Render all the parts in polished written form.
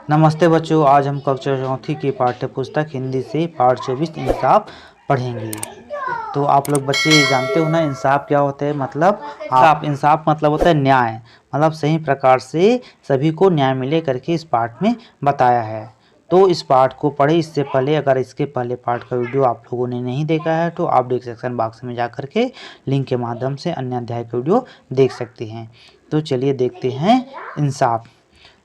नमस्ते बच्चों, आज हम कक्षा चौथी की पाठ्य पुस्तक हिंदी से पाठ 24 इंसाफ पढ़ेंगे। तो आप लोग बच्चे जानते हो ना इंसाफ क्या होता है। मतलब इंसाफ मतलब होता है न्याय, मतलब सही प्रकार से सभी को न्याय मिले करके इस पाठ में बताया है। तो इस पाठ को पढ़े इससे पहले अगर इसके पहले पाठ का वीडियो आप लोगों ने नहीं देखा है तो आप डिस्क्रिप्शन बॉक्स में जा करके लिंक के माध्यम से अन्य अध्याय का वीडियो देख सकते हैं। तो चलिए देखते हैं इंसाफ।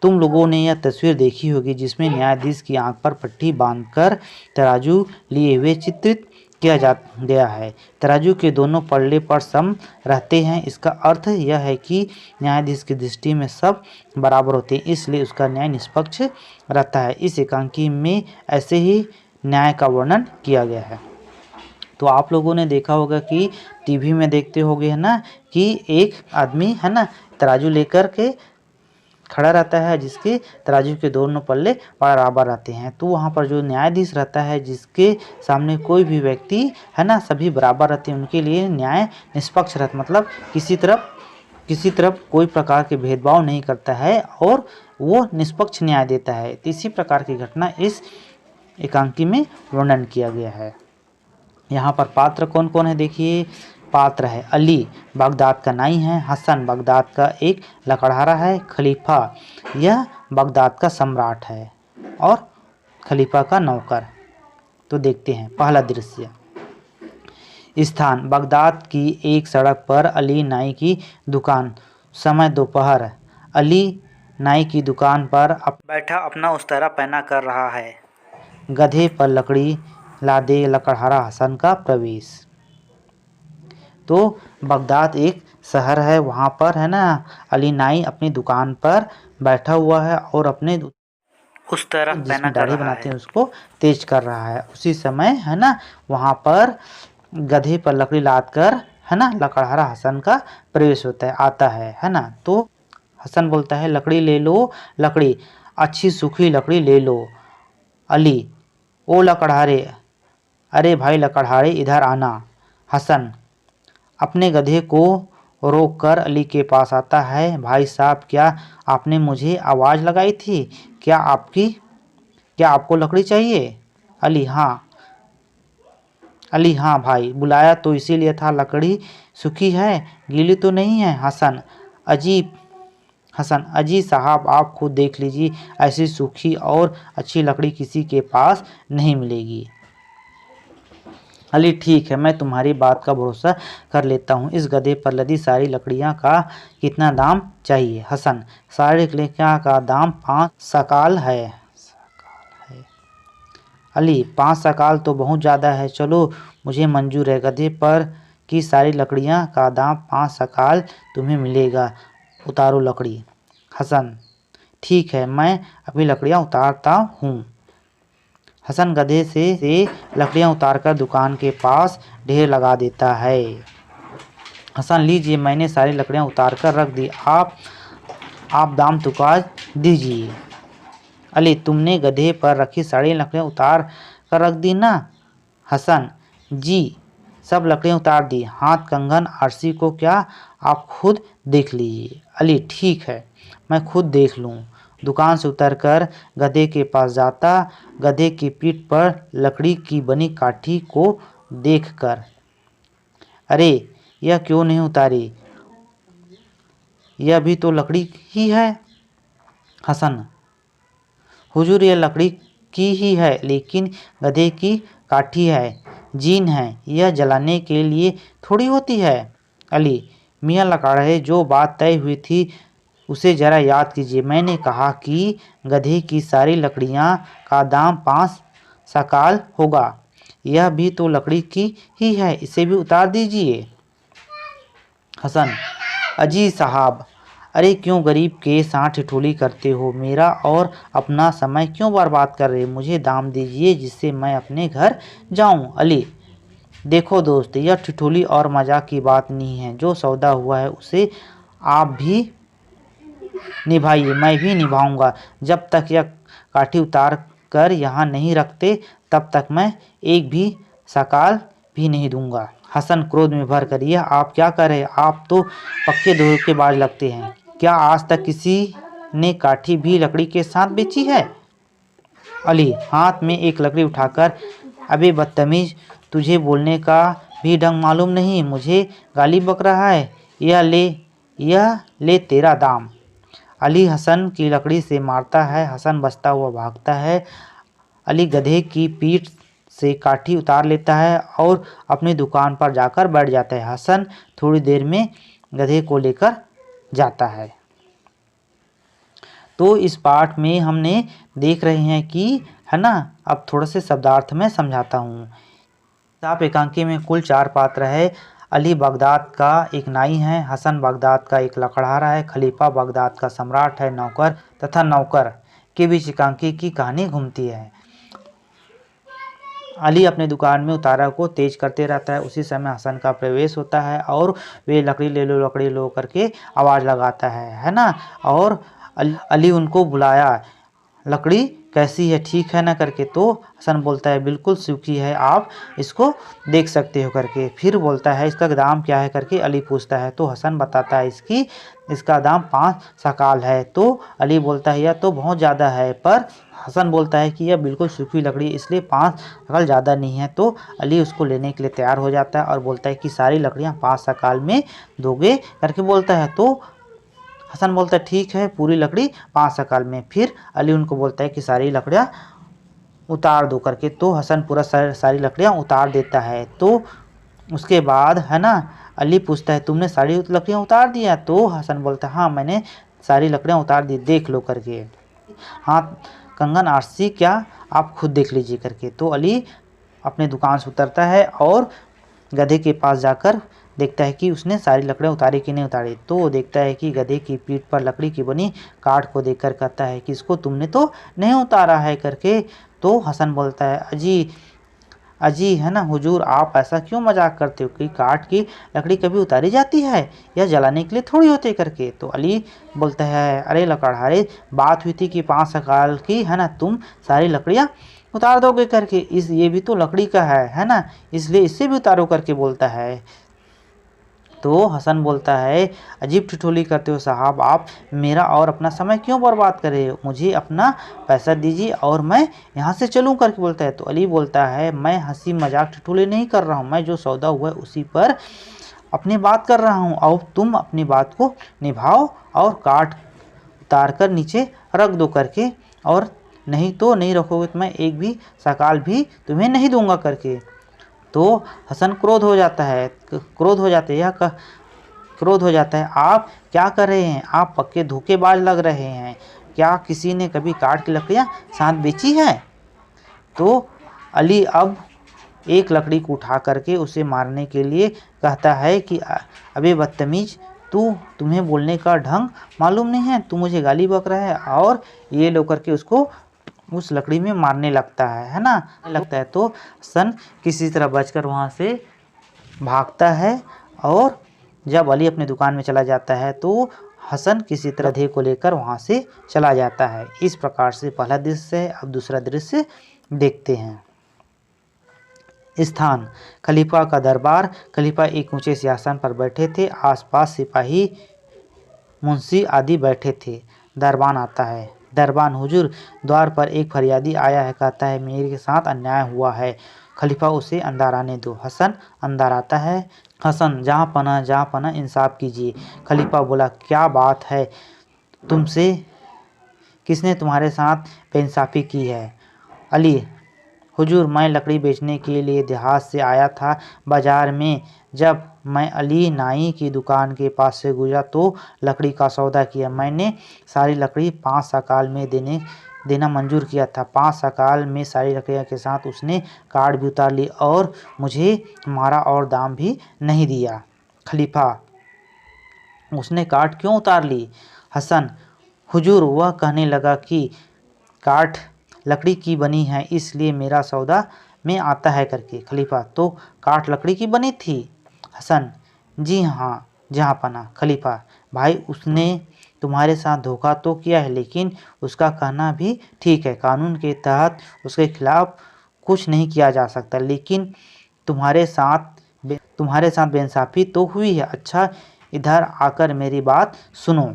तुम लोगों ने यह तस्वीर देखी होगी जिसमें न्यायाधीश की आंख पर पट्टी बांधकर तराजू लिए हुए चित्रित किया जा गया है। तराजू के दोनों पल्ले पर सम रहते हैं। इसका अर्थ यह है कि न्यायाधीश की दृष्टि में सब बराबर होते हैं, इसलिए उसका न्याय निष्पक्ष रहता है। इस एकांकी में ऐसे ही न्याय का वर्णन किया गया है। तो आप लोगों ने देखा होगा कि टीवी में देखते होगे है ना कि एक आदमी है ना तराजू लेकर के खड़ा रहता है जिसके तराजू के दोनों पल्ले बराबर रहते हैं। तो वहाँ पर जो न्यायाधीश रहता है जिसके सामने कोई भी व्यक्ति है ना सभी बराबर रहते हैं, उनके लिए न्याय निष्पक्ष रहता, मतलब किसी तरफ कोई प्रकार के भेदभाव नहीं करता है और वो निष्पक्ष न्याय देता है। तो इसी प्रकार की घटना इस एकांकी में वर्णन किया गया है। यहाँ पर पात्र कौन कौन है देखिए। पात्र है अली, बगदाद का नाई है। हसन, बगदाद का एक लकड़हारा है। खलीफा, यह बगदाद का सम्राट है और खलीफा का नौकर। तो देखते हैं पहला दृश्य। स्थान, बगदाद की एक सड़क पर अली नाई की दुकान। समय दोपहर। अली नाई की दुकान पर बैठा अपना उस्तरा पहना कर रहा है। गधे पर लकड़ी लादे लकड़हारा हसन का प्रवेश। तो बगदाद एक शहर है, वहाँ पर है ना अली नाई अपनी दुकान पर बैठा हुआ है और अपने उस तरह जिसमें दाढ़ी बनाते हैं उसको तेज कर रहा है। उसी समय है ना वहाँ पर गधे पर लकड़ी लाद कर है ना लकड़हारा हसन का प्रवेश आता है ना। तो हसन बोलता है लकड़ी ले लो, लकड़ी अच्छी सूखी लकड़ी ले लो। अली, ओ लकड़हारे, अरे भाई लकड़हारे इधर आना। हसन अपने गधे को रोककर अली के पास आता है। भाई साहब, क्या आपने मुझे आवाज़ लगाई थी? क्या आपको लकड़ी चाहिए? अली, हाँ भाई, बुलाया तो इसीलिए था। लकड़ी सूखी है, गीली तो नहीं है? हसन, अजी साहब, आप खुद देख लीजिए, ऐसी सूखी और अच्छी लकड़ी किसी के पास नहीं मिलेगी। अली, ठीक है, मैं तुम्हारी बात का भरोसा कर लेता हूँ। इस गधे पर लदी सारी लकड़ियाँ का कितना दाम चाहिए? हसन, सारी लकड़ियाँ का दाम 5 सकाल है। अली, 5 सकाल तो बहुत ज़्यादा है, चलो मुझे मंजूर है। गधे पर की सारी लकड़ियाँ का दाम 5 सकाल तुम्हें मिलेगा, उतारो लकड़ी। हसन, ठीक है, मैं अभी लकड़ियाँ उतारता हूँ। हसन गधे से लकड़ियाँ उतारकर दुकान के पास ढेर लगा देता है। हसन, लीजिए, मैंने सारी लकड़ियाँ उतारकर रख दी, आप दाम चुका दीजिए। अली, तुमने गधे पर रखी सारी लकड़ियाँ उतार कर रख दी ना? हसन, जी, सब लकड़ियाँ उतार दी। हाथ कंगन आरसी को क्या आप खुद देख लीजिए। अली, ठीक है, मैं खुद देख लूँ। दुकान से उतरकर गधे के पास जाता, गधे की पीठ पर लकड़ी की बनी काठी को देखकर, अरे यह क्यों नहीं उतारी, यह भी तो लकड़ी ही है। हसन, हुजूर, यह लकड़ी की ही है, लेकिन गधे की काठी है, जीन है, यह जलाने के लिए थोड़ी होती है। अली, मियाँ लकड़हारे, जो बात तय हुई थी उसे जरा याद कीजिए। मैंने कहा कि गधे की सारी लकड़ियाँ का दाम 5 सकाल होगा, यह भी तो लकड़ी की ही है, इसे भी उतार दीजिए। हसन, अजी साहब, अरे क्यों गरीब के साथ ठिठोली करते हो? मेरा और अपना समय क्यों बर्बाद कर रहे? मुझे दाम दीजिए जिससे मैं अपने घर जाऊं। अली, देखो दोस्त, यह ठिठोली और मजाक की बात नहीं है। जो सौदा हुआ है उसे आप भी निभाइए, मैं भी निभाऊंगा। जब तक यह काठी उतार कर यहाँ नहीं रखते तब तक मैं एक भी सकाल भी नहीं दूंगा। हसन क्रोध में भर कर, यह आप क्या कर रहे हैं? आप तो पक्के धोखेबाज लगते हैं। क्या आज तक किसी ने काठी भी लकड़ी के साथ बेची है? अली हाथ में एक लकड़ी उठाकर, अबे बदतमीज, तुझे बोलने का भी ढंग मालूम नहीं, मुझे गाली बक रहा है। यह ले तेरा दाम। अली हसन की लकड़ी से मारता है। हसन बचता हुआ भागता है। अली गधे की पीठ से काठी उतार लेता है और अपनी दुकान पर जाकर बैठ जाता है। हसन थोड़ी देर में गधे को लेकर जाता है। तो इस पाठ में हमने देख रहे हैं कि है ना, अब थोड़ा से शब्दार्थ में समझाता हूँ। इंसाफ एकांकी में कुल 4 पात्र है। अली बगदाद का एक नाई है, हसन बगदाद का एक लकड़हारा है, खलीफा बगदाद का सम्राट है, नौकर तथा नौकर के बीच एकांकी की कहानी घूमती है। अली अपने दुकान में उतारा को तेज करते रहता है। उसी समय हसन का प्रवेश होता है और वे लकड़ी ले लो करके आवाज़ लगाता है ना। और अली उनको बुलाया, लकड़ी कैसी है, ठीक है ना करके। तो हसन बोलता है बिल्कुल सूखी है, आप इसको देख सकते हो करके। फिर बोलता है इसका दाम क्या है करके अली पूछता है। तो हसन बताता है इसका दाम 5 शकाल है। तो अली बोलता है यह तो बहुत ज़्यादा है, पर हसन बोलता है कि यह बिल्कुल सूखी लकड़ी, इसलिए 5 शकाल ज़्यादा नहीं है। तो अली उसको लेने के लिए तैयार हो जाता है और बोलता है कि सारी लकड़ियाँ 5 शकाल में दोगे करके बोलता है। तो हसन बोलता है ठीक है, पूरी लकड़ी 5 शकाल में। फिर अली उनको बोलता है कि सारी लकड़ियाँ उतार दो करके। तो हसन पूरा सारी लकड़ियाँ उतार देता है। तो उसके बाद है ना, अली पूछता है तुमने सारी लकड़ियाँ उतार दिया? तो हसन बोलता है हाँ, मैंने सारी लकड़ियाँ उतार दी, देख लो करके। हाँ कंगन आरसी, क्या आप खुद देख लीजिए करके। तो अली अपने दुकान से उतरता है और गधे के पास जाकर देखता है कि उसने सारी लकड़ियाँ उतारी कि नहीं उतारी। तो वो देखता है कि गधे की पीठ पर लकड़ी की बनी काठ को देखकर कहता है कि इसको तुमने तो नहीं उतारा है करके। तो हसन बोलता है अजी है ना हुजूर, आप ऐसा क्यों मजाक करते हो कि काठ की लकड़ी कभी उतारी जाती है, यह जलाने के लिए थोड़ी होती करके। तो अली बोलता है अरे लकड़हारे, बात हुई थी कि 5 शकाल की है ना, तुम सारी लकड़ियाँ उतार दोगे करके। ये भी तो लकड़ी का है ना, इसलिए इससे भी उतारो करके बोलता है। तो हसन बोलता है अजीब ठिठोली करते हो साहब, आप मेरा और अपना समय क्यों बर्बाद कर रहे हो, मुझे अपना पैसा दीजिए और मैं यहाँ से चलूँ करके बोलता है। तो अली बोलता है मैं हंसी मजाक ठिठोली नहीं कर रहा हूँ, मैं जो सौदा हुआ है उसी पर अपनी बात कर रहा हूँ। और तुम अपनी बात को निभाओ और काट उतार कर नीचे रख दो करके, और नहीं तो नहीं रखोगे तो मैं एक भी शकाल भी तुम्हें नहीं दूंगा करके। तो हसन क्रोध हो जाता है, क्रोध हो जाता है, आप क्या कर रहे हैं, आप पक्के धोखेबाज लग रहे हैं, क्या किसी ने कभी काठ की लकड़ियाँ साथ बेची है? तो अली अब एक लकड़ी को उठा करके उसे मारने के लिए कहता है कि अबे बदतमीज, तुम्हें बोलने का ढंग मालूम नहीं है, तू मुझे गाली बक रहा है। और ये लो करके उसको उस लकड़ी में मारने लगता है ना, तो हसन किसी तरह बचकर वहाँ से भागता है। और जब अली अपनी दुकान में चला जाता है तो हसन किसी तरह गधे को लेकर वहाँ से चला जाता है। इस प्रकार से पहला दृश्य है। अब दूसरा दृश्य देखते हैं। स्थान खलीफा का दरबार। खलीफा एक ऊंचे सिंहासन पर बैठे थे, आसपास सिपाही मुंशी आदि बैठे थे। दरबान आता है। दरबान हुजूर, द्वार पर एक फरियादी आया है, कहता है मेरे साथ अन्याय हुआ है, खलीफा उसे अंदर आने दो। हसन अंदर आता है। हसन जहाँ पना इंसाफ कीजिए। खलीफा बोला क्या बात है, तुमसे किसने तुम्हारे साथ बेइंसाफ़ी की है? अली हुजूर, मैं लकड़ी बेचने के लिए देहात से आया था। बाज़ार में जब मैं अली नाई की दुकान के पास से गुजरा तो लकड़ी का सौदा किया। मैंने सारी लकड़ी 5 शकाल में देना मंजूर किया था। 5 शकाल में सारी लकड़ियों के साथ उसने काठ भी उतार ली और मुझे मारा और दाम भी नहीं दिया। खलीफा, उसने काठ क्यों उतार ली? हसन, हुजूर, वह कहने लगा कि काठ लकड़ी की बनी है, इसलिए मेरा सौदा में आता है करके। खलीफा, तो काठ लकड़ी की बनी थी? हसन, जी हाँ जहाँ पना। खलीफा, भाई उसने तुम्हारे साथ धोखा तो किया है, लेकिन उसका कहना भी ठीक है, कानून के तहत उसके खिलाफ कुछ नहीं किया जा सकता, लेकिन तुम्हारे साथ बेइंसाफ़ी तो हुई है। अच्छा, इधर आकर मेरी बात सुनो।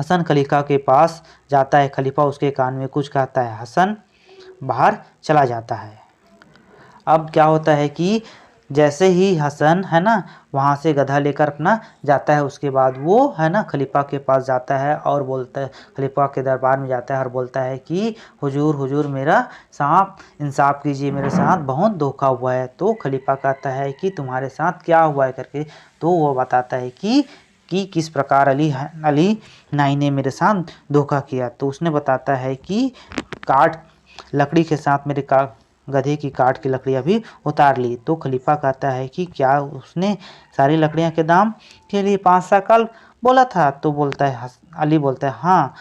हसन खलीफा के पास जाता है। खलीफा उसके कान में कुछ कहता है। हसन बाहर चला जाता है। अब क्या होता है कि जैसे ही हसन है ना वहाँ से गधा लेकर अपना जाता है, उसके बाद वो है ना खलीफा के पास जाता है और बोलता है, खलीफा के दरबार में जाता है और बोलता है कि हुजूर हुजूर मेरा साथ इंसाफ कीजिए, मेरे साथ बहुत धोखा हुआ है। तो खलीफा कहता है कि तुम्हारे साथ क्या हुआ है करके। तो वो बताता है कि किस प्रकार अली नाई ने मेरे साथ धोखा किया। तो उसने बताता है कि लकड़ी के साथ मेरे गधे की काट की लकड़ियाँ भी उतार ली। तो खलीफा कहता है कि क्या उसने सारी लकड़ियाँ के दाम के लिए 5 साल बोला था। तो बोलता है अली बोलता है हाँ।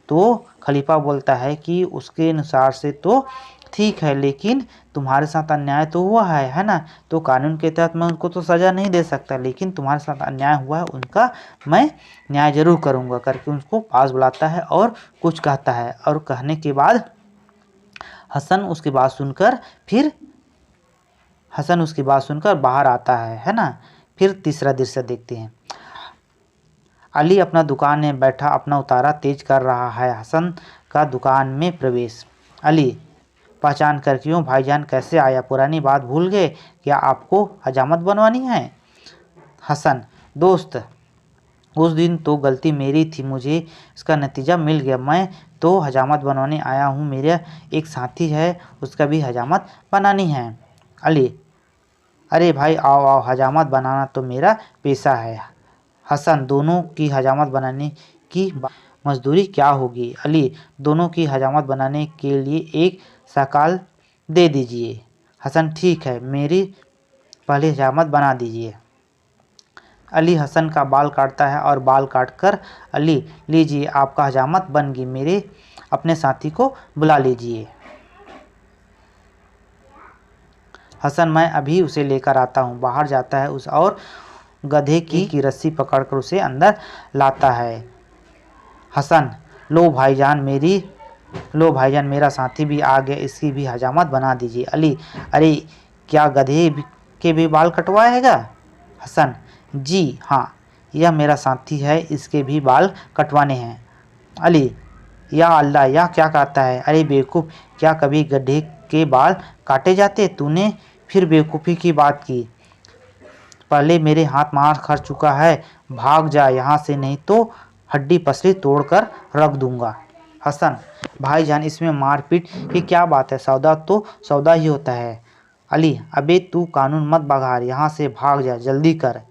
तो खलीफा बोलता है कि उसके अनुसार से तो ठीक है, लेकिन तुम्हारे साथ अन्याय तो हुआ है ना। तो कानून के तहत मैं उनको तो सज़ा नहीं दे सकता, लेकिन तुम्हारे साथ अन्याय हुआ है उनका मैं न्याय जरूर करूँगा करके उसको पास बुलाता है और कुछ कहता है। और कहने के बाद हसन उसकी बात सुनकर बाहर आता है ना। फिर तीसरा दृश्य देखते हैं। अली अपना दुकान में बैठा अपना उतारा तेज कर रहा है। हसन का दुकान में प्रवेश। अली पहचान कर, क्यों भाईजान कैसे आया, पुरानी बात भूल गए क्या, आपको हजामत बनवानी है। हसन दोस्त उस दिन तो गलती मेरी थी, मुझे इसका नतीजा मिल गया। मैं तो हजामत बनवाने आया हूँ, मेरा एक साथी है उसका भी हजामत बनानी है। अली अरे भाई आओ आओ, हजामत बनाना तो मेरा पेशा है। हसन दोनों की हजामत बनाने की मजदूरी क्या होगी। अली दोनों की हजामत बनाने के लिए 1 सकाल दे दीजिए। हसन ठीक है, मेरी पहले हजामत बना दीजिए। अली हसन का बाल काटता है और बाल काटकर अली लीजिए आपका हजामत बन गई, मेरे अपने साथी को बुला लीजिए। हसन मैं अभी उसे लेकर आता हूँ। बाहर जाता है उस और गधे की रस्सी पकड़कर उसे अंदर लाता है। हसन लो भाईजान मेरा साथी भी आ गया, इसकी भी हजामत बना दीजिए। अली अरे क्या गधे के भी बाल कटवाएगा। हसन जी हाँ, यह मेरा साथी है, इसके भी बाल कटवाने हैं। अली या अल्लाह, यह क्या कहता है। अरे बेवकूफ़, क्या कभी गधे के बाल काटे जाते। तूने फिर बेवकूफ़ी की बात की, पहले मेरे हाथ मार खा चुका है, भाग जा यहाँ से नहीं तो हड्डी पसली तोड़कर रख दूंगा। हसन भाईजान इसमें मारपीट की क्या बात है, सौदा तो सौदा ही होता है। अली अबे तू कानून मत बघार, यहाँ से भाग जा, जल्दी कर।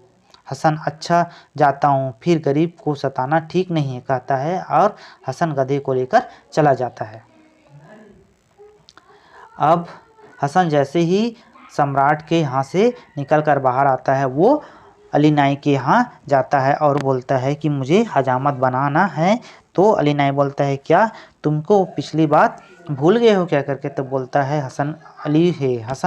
हसन अच्छा जाता हूँ, फिर गरीब को सताना ठीक नहीं है कहता है और हसन गधे को लेकर चला जाता है। अब हसन जैसे ही सम्राट के यहाँ से निकलकर बाहर आता है, वो अली नाई के यहाँ जाता है और बोलता है कि मुझे हजामत बनाना है। तो अली नाई बोलता है क्या तुमको पिछली बात भूल गए हो क्या करके। तो बोलता है हसन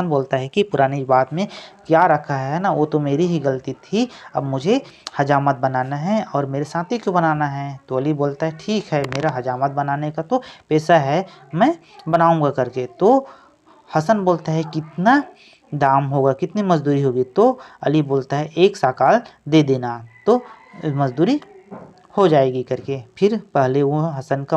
बोलता है कि पुरानी बात में क्या रखा है ना, वो तो मेरी ही गलती थी, अब मुझे हजामत बनाना है और मेरे साथी को बनाना है। तो अली बोलता है ठीक है, मेरा हजामत बनाने का तो पेशा है, मैं बनाऊंगा करके। तो हसन बोलता है कितना दाम होगा, कितनी मजदूरी होगी। तो अली बोलता है 1 सकाल दे देना तो मजदूरी हो जाएगी करके। फिर पहले वो हसन का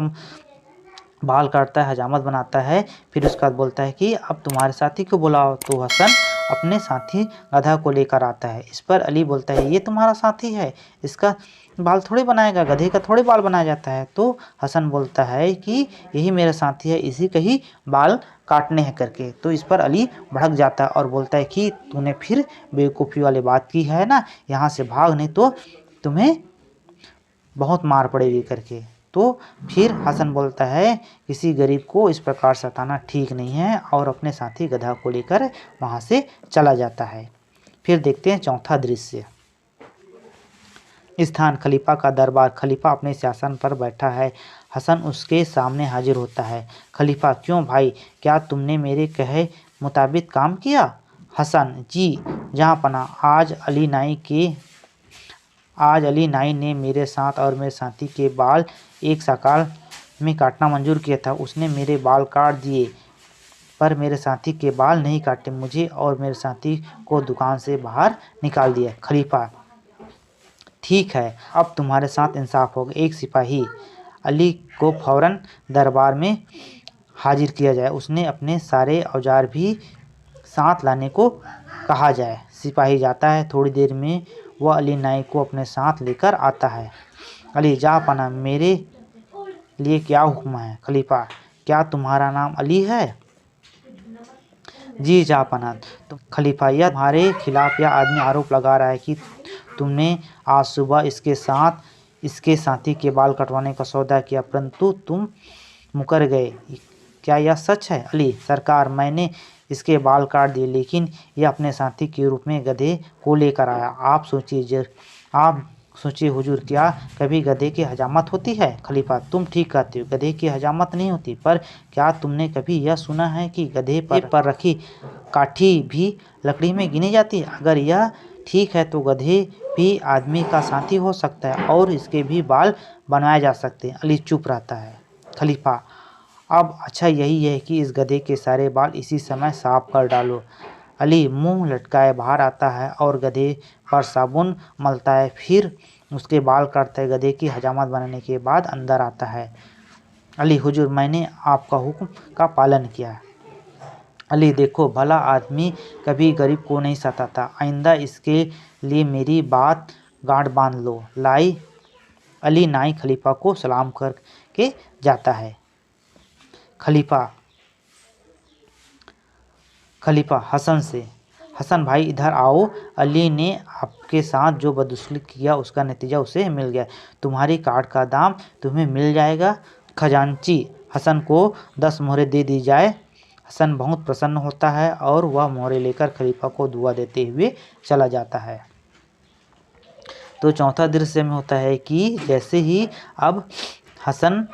बाल काटता है, हजामत बनाता है, फिर उसके बाद बोलता है कि अब तुम्हारे साथी को बुलाओ। तो हसन अपने साथी गधा को लेकर आता है। इस पर अली बोलता है ये तुम्हारा साथी है, इसका बाल थोड़ी बनाएगा, गधे का थोड़ी बाल बनाया जाता है। तो हसन बोलता है कि यही मेरा साथी है, इसी का ही बाल काटने हैं करके। तो इस पर अली भड़क जाता है और बोलता है कि तूने फिर बेवकूफ़ी वाली बात की है ना, यहाँ से भाग नहीं तो तुम्हें बहुत मार पड़ेगी करके। तो फिर हसन बोलता है किसी गरीब को इस प्रकार सताना ठीक नहीं है और अपने साथी गधा को लेकर वहाँ से चला जाता है। फिर देखते हैं चौथा दृश्य। स्थान खलीफा का दरबार। खलीफा अपने सिंहासन पर बैठा है। हसन उसके सामने हाजिर होता है। खलीफा क्यों भाई, क्या तुमने मेरे कहे मुताबिक काम किया। हसन जी जहाँ पनाह, आज अली नाई ने मेरे साथ और मेरे साथी के बाल 1 सकाल में काटना मंजूर किया था। उसने मेरे बाल काट दिए पर मेरे साथी के बाल नहीं काटे, मुझे और मेरे साथी को दुकान से बाहर निकाल दिया। खलीफा ठीक है, अब तुम्हारे साथ इंसाफ होगा। एक सिपाही, अली को फौरन दरबार में हाजिर किया जाए, उसने अपने सारे औजार भी साथ लाने को कहा जाए। सिपाही जाता है, थोड़ी देर में वह अली नाई को अपने साथ लेकर आता है। अली, जा पना, मेरे लिए क्या हुक्म है? खलीफा, क्या तुम्हारा नाम अली है? जी जापनात। तो खलीफा, यह तुम्हारे खिलाफ यह आदमी आरोप लगा रहा है कि तुमने आज सुबह इसके साथी के बाल कटवाने का सौदा किया, परंतु तुम मुकर गए। क्या यह सच है? अली, सरकार, मैंने इसके बाल काट दिए, लेकिन यह अपने साथी के रूप में गधे को लेकर आया। आप सोचिए हुजूर, क्या कभी गधे की हजामत होती है? खलीफा, तुम ठीक कहते हो, गधे की हजामत नहीं होती, पर क्या तुमने कभी यह सुना है कि गधे पर रखी काठी भी लकड़ी में गिनी जाती है? अगर यह ठीक है तो गधे भी आदमी का साथी हो सकता है और इसके भी बाल बनवाए जा सकते हैं। अली चुप रहता है। खलीफा, अब अच्छा यही है कि इस गधे के सारे बाल इसी समय साफ कर डालो। अली मुंह लटकाए बाहर आता है और गधे पर साबुन मलता है, फिर उसके बाल काटता है। गधे की हजामत बनाने के बाद अंदर आता है। अली, हुजूर, मैंने आपका हुक्म का पालन किया। अली, देखो, भला आदमी कभी गरीब को नहीं सताता, आइंदा इसके लिए मेरी बात गांठ बांध लो। अली नाई खलीफा को सलाम करके जाता है। खलीफा हसन से, हसन भाई इधर आओ, अली ने आपके साथ जो बदसलूकी किया उसका नतीजा उसे मिल गया, तुम्हारी काट का दाम तुम्हें मिल जाएगा। खजांची, हसन को 10 मोहरें दे दी जाए। हसन बहुत प्रसन्न होता है और वह मोहरें लेकर खलीफा को दुआ देते हुए चला जाता है। तो चौथा दृश्य में होता है कि जैसे ही अब हसन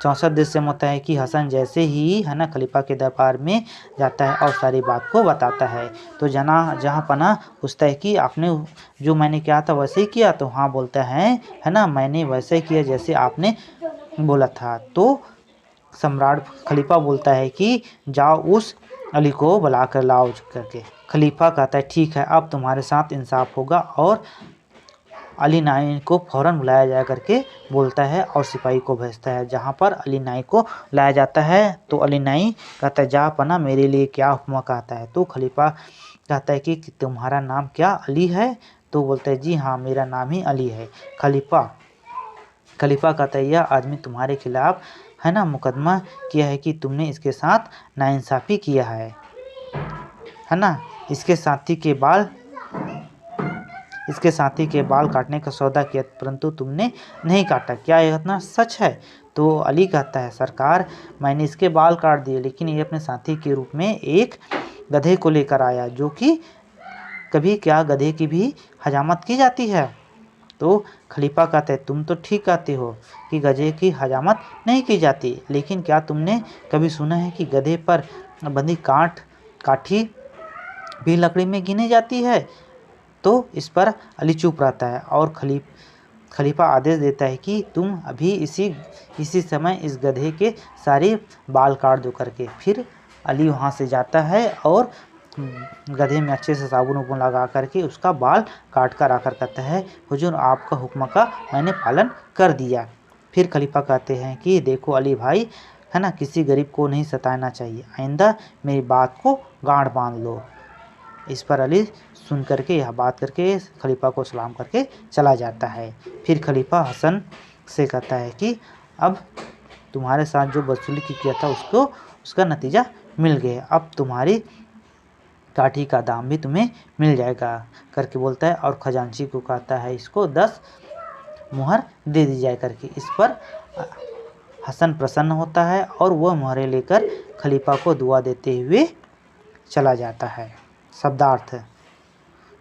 चौथा दृश्य में होता है कि हसन जैसे ही है ना खलीफा के दरबार में जाता है और सारी बात को बताता है, तो जहाँ पना पूछता है कि आपने जो मैंने किया था वैसे ही किया? तो हाँ बोलता है ना, मैंने वैसे ही किया जैसे आपने बोला था। तो सम्राट खलीफा बोलता है कि जाओ उस अली को बुला कर लाओ करके। खलीफा कहता है ठीक है, अब तुम्हारे साथ इंसाफ होगा, और अली नाई को फ़ौरन बुलाया जाया करके बोलता है और सिपाही को भेजता है। जहाँ पर अली नाई को लाया जाता है तो अली नाई कहता है जा पना, मेरे लिए क्या हुक्म कहता है? तो खलीफा कहता है कि तुम्हारा नाम क्या अली है? तो बोलता है जी हाँ, मेरा नाम ही अली है। खलीफा कहता है यह आदमी तुम्हारे खिलाफ है ना मुकदमा किया है कि तुमने इसके साथ नाइंसाफ़ी किया है ना, इसके साथी के बाल काटने का सौदा किया, परंतु तुमने नहीं काटा। क्या यह इतना सच है? तो अली कहता है सरकार, मैंने इसके बाल काट दिए, लेकिन ये अपने साथी के रूप में एक गधे को लेकर आया, जो कि कभी क्या गधे की भी हजामत की जाती है? तो खलीफा कहते हैं तुम तो ठीक कहते हो कि गधे की हजामत नहीं की जाती, लेकिन क्या तुमने कभी सुना है कि गधे पर बंधी काठी भी लकड़ी में गिनी जाती है? तो इस पर अली चुप रहता है और खलीफा आदेश देता है कि तुम अभी इसी समय इस गधे के सारे बाल काट दो करके। फिर अली वहाँ से जाता है और गधे में अच्छे से साबुन लगा करके उसका बाल काट कर आकर कहता है हुजूर, आपका हुक्म का मैंने पालन कर दिया। फिर खलीफा कहते हैं कि देखो अली भाई, है ना, किसी गरीब को नहीं सताना चाहिए, आइंदा मेरी बात को गांठ बांध लो। इस पर अली सुन करके यह बात करके खलीफा को सलाम करके चला जाता है। फिर खलीफा हसन से कहता है कि अब तुम्हारे साथ जो बदसलूकी किया था उसका नतीजा मिल गया, अब तुम्हारी काठी का दाम भी तुम्हें मिल जाएगा करके बोलता है, और खजांची को कहता है इसको 10 मुहर दे दी जाए करके। इस पर हसन प्रसन्न होता है और वह मुहरें लेकर खलीफा को दुआ देते हुए चला जाता है। शब्दार्थ,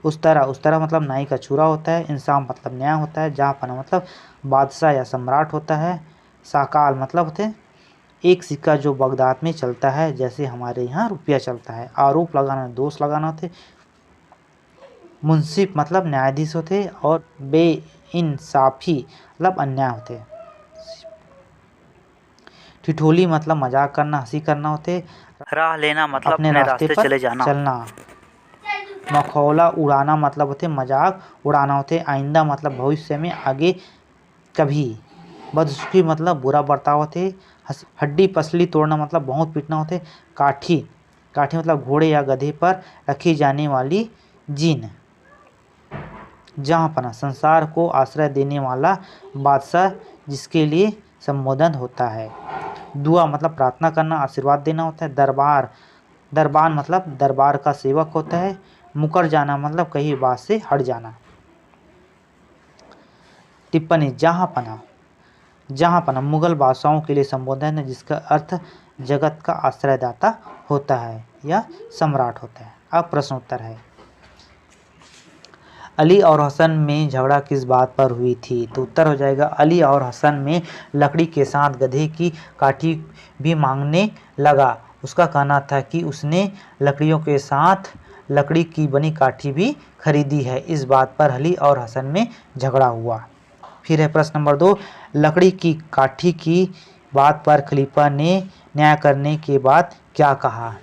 उस तरह मतलब नाई का छुरा होता है, इंसाफ मतलब न्याय होता है, जहाँपना मतलब बादशाह या सम्राट होता है, साकाल मतलब होते हैं एक सिक्का जो बगदाद में चलता है, जैसे हमारे यहाँ रुपया चलता है, आरोप लगाना दोष लगाना होते, मुंसिफ मतलब न्यायाधीश होते, और बेइंसाफी मतलब अन्याय होते, ठिठोली मतलब मजाक करना हंसी करना होते, राह लेना मतलब अपने रास्ते पर चलना। मखौला उड़ाना मतलब होते मजाक उड़ाना होते। आइंदा मतलब भविष्य में, आगे कभी। बदसलूकी मतलब बुरा बर्ताव होते। हड्डी पसली तोड़ना मतलब बहुत पीटना होते। काठी काठी मतलब घोड़े या गधे पर रखी जाने वाली जीन। जहाँपना संसार को आश्रय देने वाला बादशाह जिसके लिए संबोधन होता है। दुआ मतलब प्रार्थना करना, आशीर्वाद देना होता है। दरबान मतलब दरबार का सेवक होता है। मुकर जाना मतलब कहीं बात से हट जाना। टिप्पणी जहाँपना मुगल बादशाहों के लिए संबोधन है जिसका अर्थ जगत का आश्रयदाता होता है या सम्राट होता है। अब प्रश्न उत्तर है। अली और हसन में झगड़ा किस बात पर हुई थी? तो उत्तर हो जाएगा अली और हसन में लकड़ी के साथ गधे की काठी भी मांगने लगा। उसका कहना था कि उसने लकड़ियों के साथ लकड़ी की बनी काठी भी खरीदी है। इस बात पर अली और हसन में झगड़ा हुआ। फिर है प्रश्न नंबर 2, लकड़ी की काठी की बात पर खलीफा ने न्याय करने के बाद क्या कहा?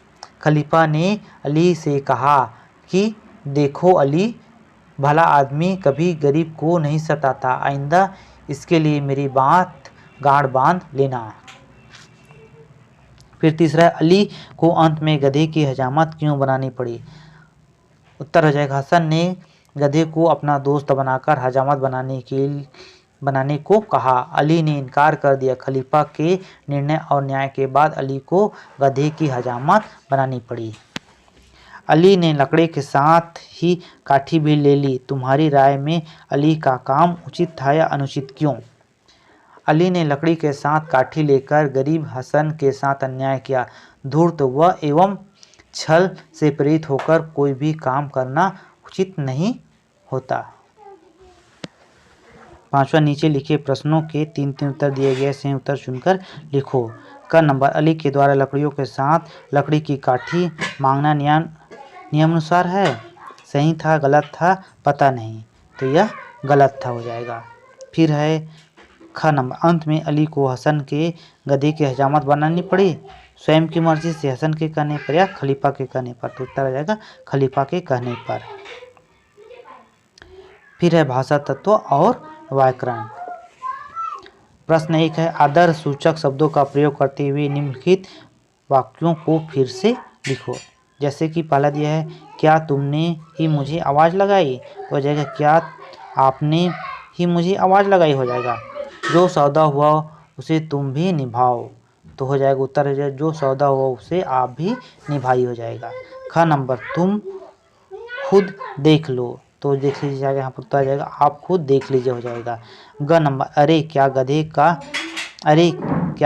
खलीफा ने अली से कहा कि देखो अली, भला आदमी कभी गरीब को नहीं सताता, आइंदा इसके लिए मेरी बात गाढ़ बांध लेना। फिर तीसरा, अली को अंत में गधे की हजामत क्यों बनानी पड़ी? उत्तर हो जाएगा हसन ने गधे को अपना दोस्त बनाकर हजामत बनाने को कहा। अली ने इनकार कर दिया। खलीफा के निर्णय और न्याय के बाद अली को गधे की हजामत बनानी पड़ी। अली ने लकड़ी के साथ ही काठी भी ले ली। तुम्हारी राय में अली का काम उचित था या अनुचित, क्यों? अली ने लकड़ी के साथ काठी लेकर गरीब हसन के साथ अन्याय किया। धूर्त व एवं छल से प्रेरित होकर कोई भी काम करना उचित नहीं होता। पांचवा, नीचे लिखे प्रश्नों के 3-3 उत्तर दिए गए, सही उत्तर चुनकर लिखो। क नंबर, अली के द्वारा लकड़ियों के साथ लकड़ी की काठी मांगना नियमानुसार है? सही था, गलत था, पता नहीं, तो यह गलत था हो जाएगा। फिर है ख नंबर, अंत में अली को हसन के गधे की हजामत बनानी पड़ी स्वयं की मर्जी से, हसन के कहने पर या खलीफा के कहने पर? तो उत्तर आ जाएगा खलीफा के कहने पर। फिर है भाषा तत्व और व्याकरण। प्रश्न 1 है, आदर सूचक शब्दों का प्रयोग करते हुए निम्नलिखित वाक्यों को फिर से लिखो। जैसे कि पहला दिया है, क्या तुमने ही मुझे आवाज़ लगाई? तो हो जाएगा क्या आपने ही मुझे आवाज़ लगाई हो जाएगा। जो सौदा हुआ उसे तुम भी निभाओ, तो हो जाएगा उत्तर हो जाएगा जो सौदा हुआ उसे आप भी निभाई हो जाएगा। ख नंबर, तुम खुद देख लो, तो देख लीजिए जाएगा, यहाँ पर उत्तर आ जाएगा आप खुद देख लीजिए हो जाएगा। ग नंबर, अरे क्या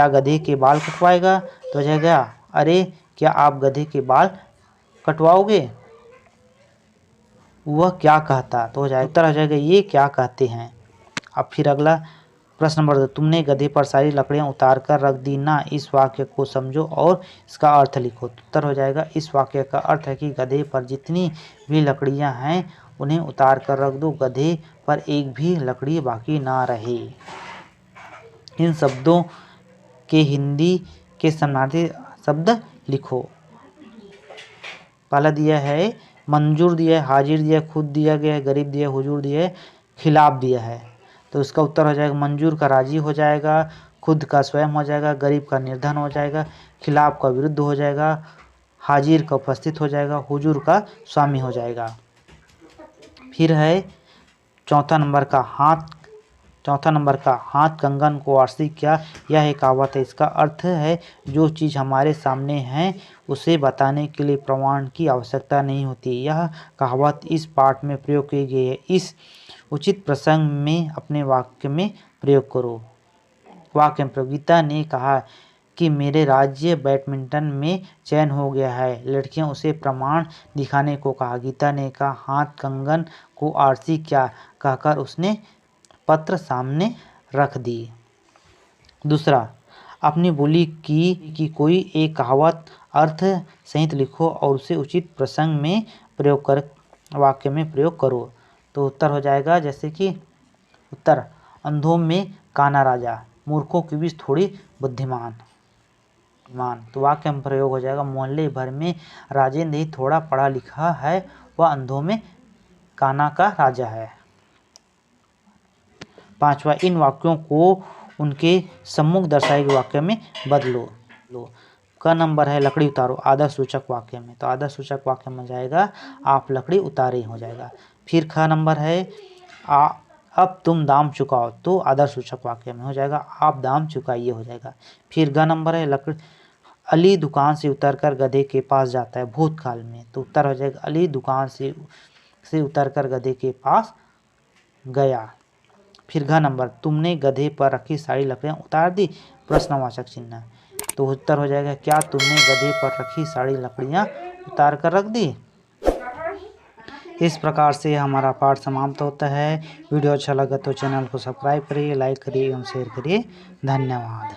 गधे के बाल कटवाएगा? तो हो जाएगा अरे क्या आप गधे के बाल कटवाओगे? वह क्या कहता? तो हो जाएगा उत्तर हो जाएगा ये क्या कहते हैं। अब फिर अगला प्रश्न नंबर 2, तुमने गधे पर सारी लकड़ियां उतार कर रख दी ना। इस वाक्य को समझो और इसका अर्थ लिखो। उत्तर हो जाएगा इस वाक्य का अर्थ है कि गधे पर जितनी भी लकड़ियां हैं उन्हें उतार कर रख दो, गधे पर एक भी लकड़ी बाकी ना रहे। इन शब्दों के हिंदी के समानार्थी शब्द लिखो। पहला दिया है मंजूर दिया है, हाजिर दिया है, खुद दिया गया है, गरीब दिया है, हुजूर दिया है, खिलाफ दिया है। तो इसका उत्तर हो जाएगा मंजूर का राजी हो जाएगा, खुद का स्वयं हो जाएगा, गरीब का निर्धन हो जाएगा, खिलाफ का विरुद्ध हो जाएगा, हाजिर का उपस्थित हो जाएगा, हुजूर का स्वामी हो जाएगा। फिर है चौथा नंबर का हाथ कंगन को आरसी क्या? यह एक कहावत है। इसका अर्थ है जो चीज़ हमारे सामने है उसे बताने के लिए प्रमाण की आवश्यकता नहीं होती। यह कहावत इस पाठ में प्रयोग की गई है। इस उचित प्रसंग में अपने वाक्य में प्रयोग करो। वाक्य में गीता ने कहा कि मेरे राज्य बैडमिंटन में चयन हो गया है। लड़कियां उसे प्रमाण दिखाने को कहा। गीता ने कहा हाथ कंगन को आरसी क्या? कहकर उसने पत्र सामने रख दी। दूसरा, अपनी बोली की कोई एक कहावत अर्थ सहित लिखो और उसे उचित प्रसंग में प्रयोग कर वाक्य में प्रयोग करो। तो उत्तर हो जाएगा जैसे कि उत्तर, अंधों में काना राजा, मूर्खों के बीच थोड़ी बुद्धिमान। तो वाक्य में प्रयोग हो जाएगा मोहल्ले भर में राजेंद्र ही थोड़ा पढ़ा लिखा है, वह अंधों में काना का राजा है। 5वां, इन वाक्यों को उनके सम्मुख दर्शाए गए वाक्य में बदलो। का नंबर है लकड़ी उतारो आदर्श सूचक वाक्य में, तो आदर्श सूचक वाक्य में जाएगा आप लकड़ी उतारे हो जाएगा। फिर ख नंबर है अब तुम दाम चुकाओ, तो आदर्श सूचक वाक्य में हो जाएगा आप दाम चुकाइए हो जाएगा। फिर ग नंबर है अली दुकान से उतरकर गधे के पास जाता है भूतकाल में, तो उत्तर हो जाएगा अली दुकान से उतरकर गधे के पास गया। फिर घ नंबर तुमने गधे पर रखी सारी लकड़ियां उतार दी, प्रश्नवाचक चिन्ह, तो उत्तर हो जाएगा क्या तुमने गधे पर रखी सारी लकड़ियां उतार कर रख दी। इस प्रकार से हमारा पाठ समाप्त होता है। वीडियो अच्छा लगा तो चैनल को सब्सक्राइब करिए, लाइक करिए एवं शेयर करिए। धन्यवाद।